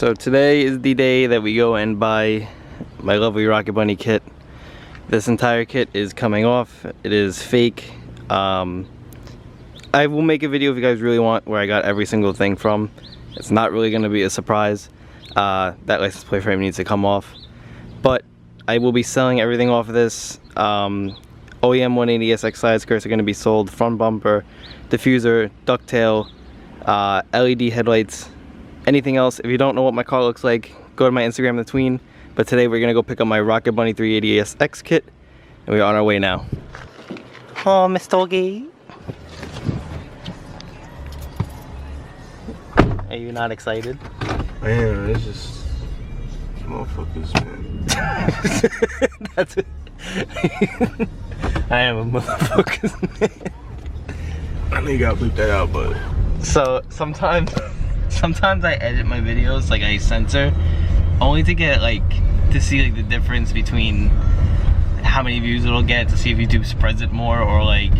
So today is the day that we go and buy my lovely Rocket Bunny kit. This entire kit is coming off. It is fake. I will make a video if you guys really want where I got every single thing from. It's not really going to be a surprise. That license plate frame needs to come off. But I will be selling everything off of this. OEM 180SX side skirts are going to be sold. Front bumper, diffuser, ducktail, LED headlights. Anything else, if you don't know what my car looks like, go to my Instagram in the tween. But today we're gonna go pick up my Rocket Bunny 380SX kit, and we're on our way now. Oh, Miss Tollgate. Are you not excited? I am. It's just motherfuckers, man. That's it. I am a motherfuckers, man. I know you gotta bleep that out, but so sometimes I edit my videos, like I censor, only to get to see the difference between how many views it'll get, to see if YouTube spreads it more, or only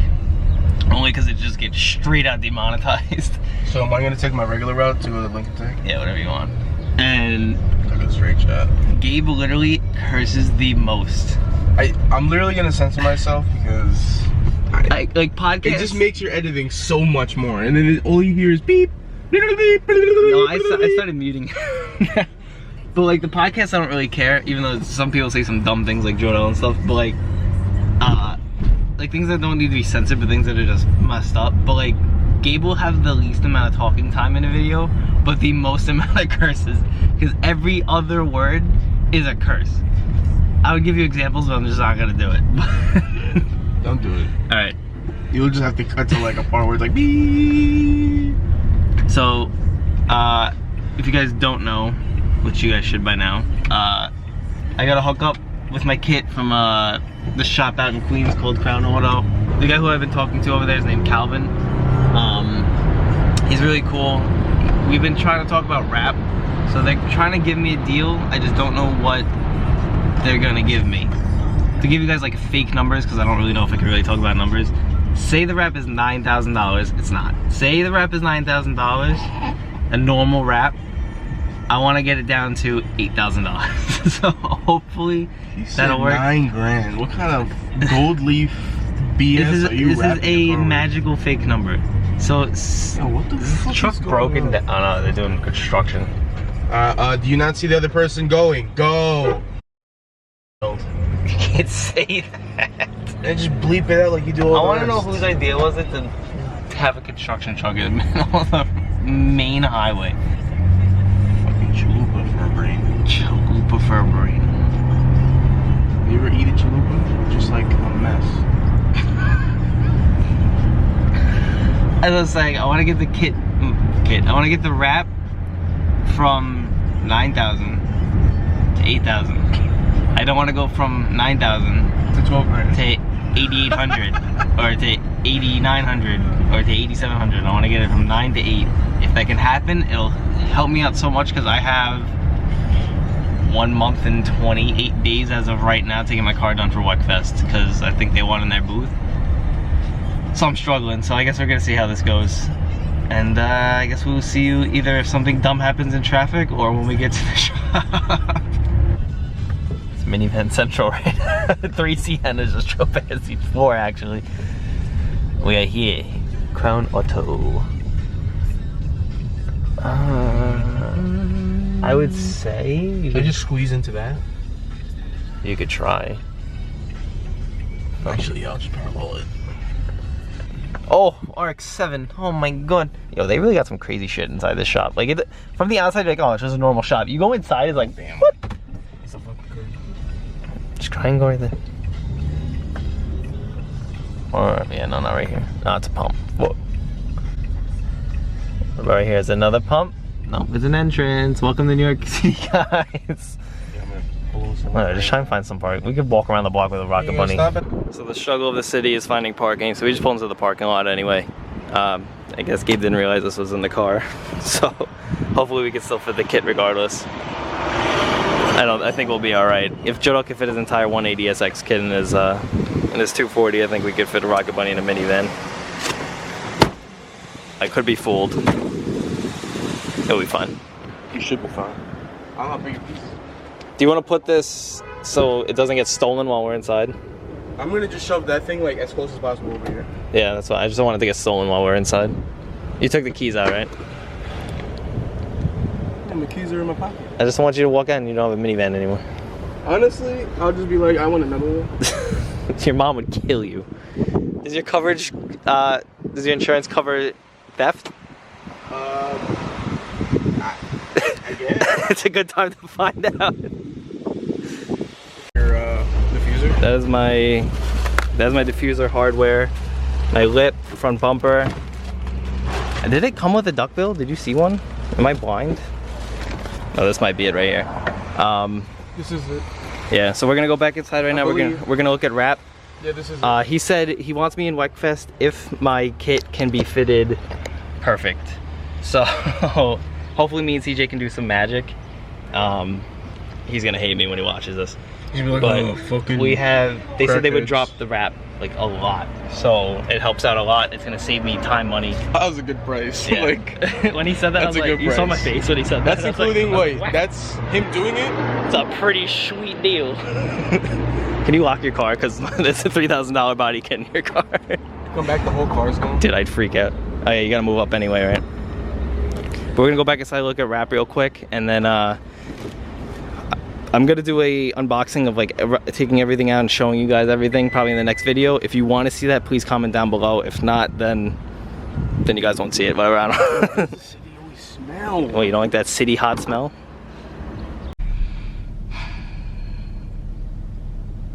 because it just gets straight out demonetized. So am I gonna take my regular route to go to Lincoln Tech? Yeah, whatever you want. And Took a straight shot. Gabe literally curses the most. I'm literally gonna censor myself because like podcasts. It just makes your editing so much more, and then all you hear is beep. No, I started muting. But the podcasts I don't really care, even though some people say some dumb things like Jordan and stuff, but things that don't need to be censored, but things that are just messed up. But Gabe will have the least amount of talking time in a video, but the most amount of curses, because every other word is a curse. I would give you examples, but I'm just not gonna do it. Don't do it. Alright. You'll just have to cut to a part where it's like beep. So, if you guys don't know, which you guys should by now, I got to hook up with my kit from the shop out in Queens called Crown Auto. The guy who I've been talking to over there is named Calvin. He's really cool. We've been trying to talk about wrap, so they're trying to give me a deal. I just don't know what they're gonna give me. To give you guys fake numbers, because I don't really know if I can really talk about numbers. Say the wrap is $9,000, it's not. Say the wrap is $9,000, a normal wrap. I want to get it down to $8,000. So hopefully that'll work. 9 grand. What kind of gold leaf BS are you This is a magical fake number. So yo, what the fuck truck is going broken on? down. Oh no, they're doing construction. Do you not see the other person going? Go. You can't say that. And just bleep it out like you do all I the want to know rest. whose idea was it to have a construction truck in the middle of the main highway. Fucking chalupa for a brain. Chalupa for a brain. You ever eat a chalupa? Just a mess. As I was saying, I want to get the kit. I want to get the wrap from 9,000 to 8,000. I don't want to go from 9,000 to 12 grand. to 8,800 or to 8,900 or to 8,700. I want to get it from 9 to 8. If that can happen, it'll help me out so much, because I have 1 month and 28 days as of right now taking my car done for WECFest, because I think they won in their booth. So I'm struggling, so I guess we're gonna see how this goes. And I guess we'll see you either if something dumb happens in traffic or when we get to the shop. It's minivan central right now. 3 Siennas just drove past each floor actually. We are here, Crown Auto. I would say you Should I just squeeze into that? could try. Actually, yeah, I'll just parallel it. Oh, RX-7. Oh my god. Yo, they really got some crazy shit inside this shop. From the outside, you're oh, it's just a normal shop. You go inside, it's damn. What? It's a fucking curve. Just try and go right there. Or, yeah, no, not right here. No, it's a pump. Whoa. Right here is another pump. No, it's an entrance. Welcome to New York City, guys. Alright, just try and find some parking. We could walk around the block with a Rocket Bunny. So the struggle of the city is finding parking, so we just pulled into the parking lot anyway. I guess Gabe didn't realize this was in the car, so hopefully we can still fit the kit regardless. I think we'll be alright. If Joe can fit his entire 180SX kit in his 240, I think we could fit a Rocket Bunny in a minivan. I could be fooled. It'll be fun. You should be fine. I'll have bigger pieces. Do you want to put this so it doesn't get stolen while we're inside? I'm gonna just shove that thing like as close as possible over here. Yeah, that's why. I just don't want it to get stolen while we're inside. You took the keys out, right? And the keys are in my pocket. I just want you to walk out and you don't have a minivan anymore. Honestly, I'll just be like, I want another one. Your mom would kill you. Does your coverage, does your insurance cover theft? I guess. It's a good time to find out. Your diffuser. That's my diffuser hardware. My lip, front bumper. Did it come with a duckbill? Did you see one? Am I blind? Oh, this might be it right here. This is it. Yeah, so we're gonna go back inside right now. We're gonna look at wrap. Yeah, this is it. He said he wants me in WECFest if my kit can be fitted perfect. So hopefully me and CJ can do some magic. He's gonna hate me when he watches this. You'd be like, But oh, fucking they said they would crackheads. drop the wrap like a lot. So it helps out a lot. It's gonna save me time, money. That was a good price. Yeah. Like, when he said that, I that's was a like, good you saw my price. face when he said that. that's I was like, including, wait, wow. that's him doing it? It's a pretty sweet deal. Can you lock your car? Because there's a $3,000 body kit in your car. Come back, the whole car's gone. Dude, I'd freak out. Oh yeah, you gotta move up anyway, right? But we're gonna go back inside and look at wrap real quick, and then I'm gonna do a unboxing of like taking everything out and showing you guys everything probably in the next video. If you want to see that, please comment down below. If not, then you guys won't see it. But I don't know. The city always smells. Oh, you don't like that city hot smell?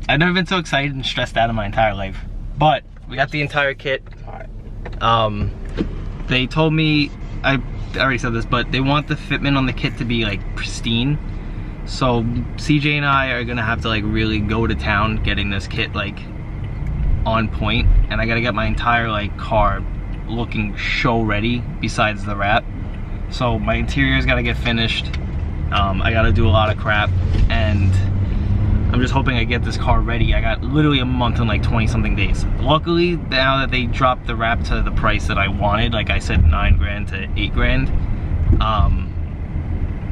I've never been so excited and stressed out in my entire life. But we got the entire kit. They told me, I already said this, but they want the fitment on the kit to be like pristine. So CJ and I are gonna have to like really go to town getting this kit like on point, and I gotta get my entire like car looking show ready besides the wrap. So my interior's gotta get finished. I gotta do a lot of crap, and I'm just hoping I get this car ready. I got literally a month and like 20 something days. Luckily, now that they dropped the wrap to the price that I wanted, like I said, 9 grand to 8 grand,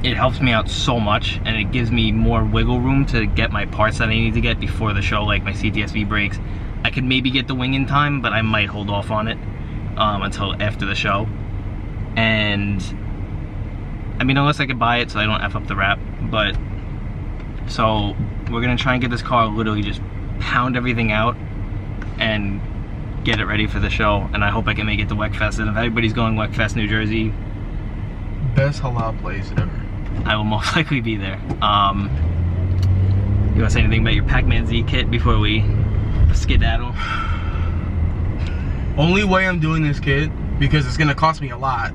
it helps me out so much, and it gives me more wiggle room to get my parts that I need to get before the show, like my CTSV brakes. I could maybe get the wing in time, but I might hold off on it until after the show. And I mean, unless I could buy it so I don't F up the wrap. But so we're gonna try and get this car, literally just pound everything out and get it ready for the show. And I hope I can make it to WECFest. And if everybody's going WECFest New Jersey, Best halal place ever. I will most likely be there. You want to say anything about your Pac-Man Z kit before we skedaddle? Only way I'm doing this, kid, because it's gonna cost me a lot.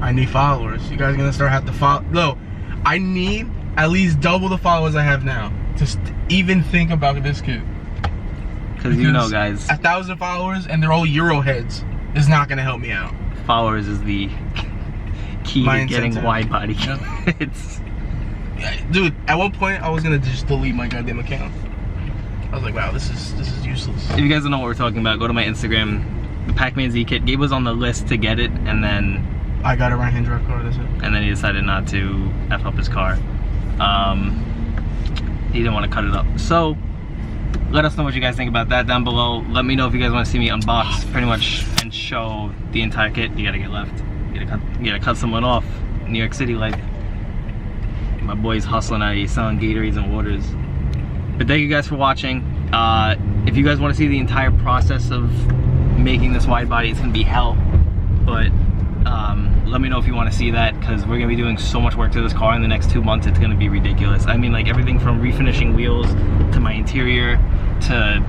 I need followers. You guys are gonna have to follow. No, I need at least double the followers I have now to even think about this kid. Because you know, guys, 1,000 followers and they're all Euro heads is not gonna help me out. followers is the key My to getting incentive. wide body Yep. kits. Dude, at one point I was gonna just delete my goddamn account. I was like, wow, this is useless. If you guys don't know what we're talking about, go to my Instagram. The Pac-Man Z kit. Gabe was on the list to get it, and then I got a right-hand drive car, that's it. he decided not to F up his car. He didn't want to cut it up. So let us know what you guys think about that down below. Let me know if you guys want to see me unbox pretty much and show the entire kit. You gotta get left. You gotta cut someone off. New York City life. My boy's hustling out here, selling Gatorades and waters. But thank you guys for watching. If you guys want to see the entire process of making this wide body, it's gonna be hell. But let me know if you want to see that, because we're gonna be doing so much work to this car in the next 2 months. It's gonna be ridiculous. I mean, like everything from refinishing wheels to my interior to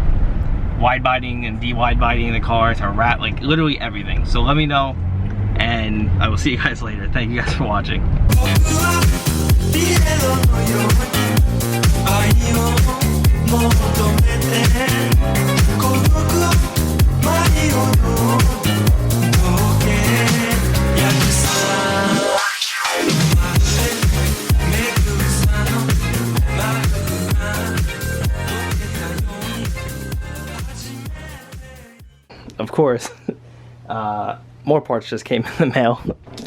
wide bodying and de-wide bodying the car to wrap, like literally everything. So let me know, and I will see you guys later. Thank you guys for watching. Of course, more parts just came in the mail.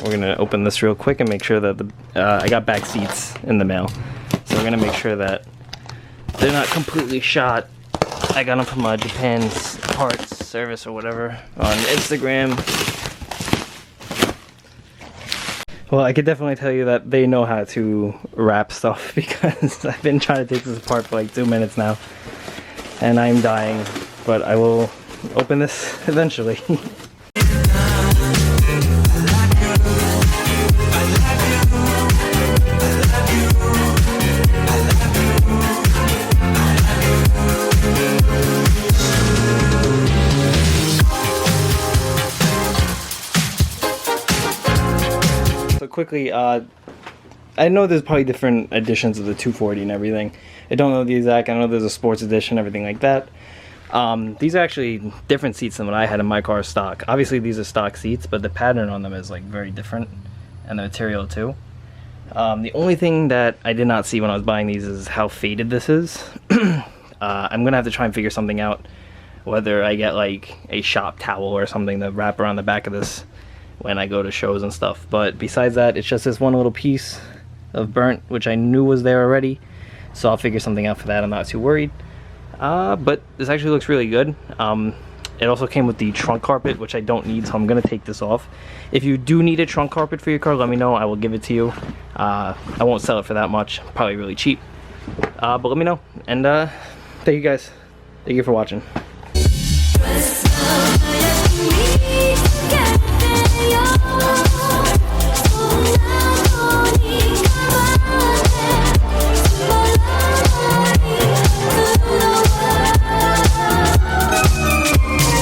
We're gonna open this real quick and make sure that I got back seats in the mail. So we're gonna make sure that they're not completely shot. I got them from Japan's parts service or whatever on Instagram. Well, I could definitely tell you that they know how to wrap stuff because I've been trying to take this apart for like 2 minutes now and I'm dying, but I will open this eventually. Quickly, I know there's probably different editions of the 240 and everything. I don't know the exact. I know there's a sports edition, everything like that. These are actually different seats than what I had in my car stock. Obviously these are stock seats, but the pattern on them is like very different, and the material too. The only thing that I did not see when I was buying these is how faded this is. I'm gonna have to try and figure something out, whether I get like a shop towel or something to wrap around the back of this when I go to shows and stuff. But besides that, it's just this one little piece of burnt, which I knew was there already, so I'll figure something out for that. I'm not too worried. But this actually looks really good. It also came with the trunk carpet, which I don't need, so I'm gonna take this off. If you do need a trunk carpet for your car, let me know. I will give it to you. I won't sell it for that much, probably really cheap, but let me know. And thank you guys. Thank you for watching.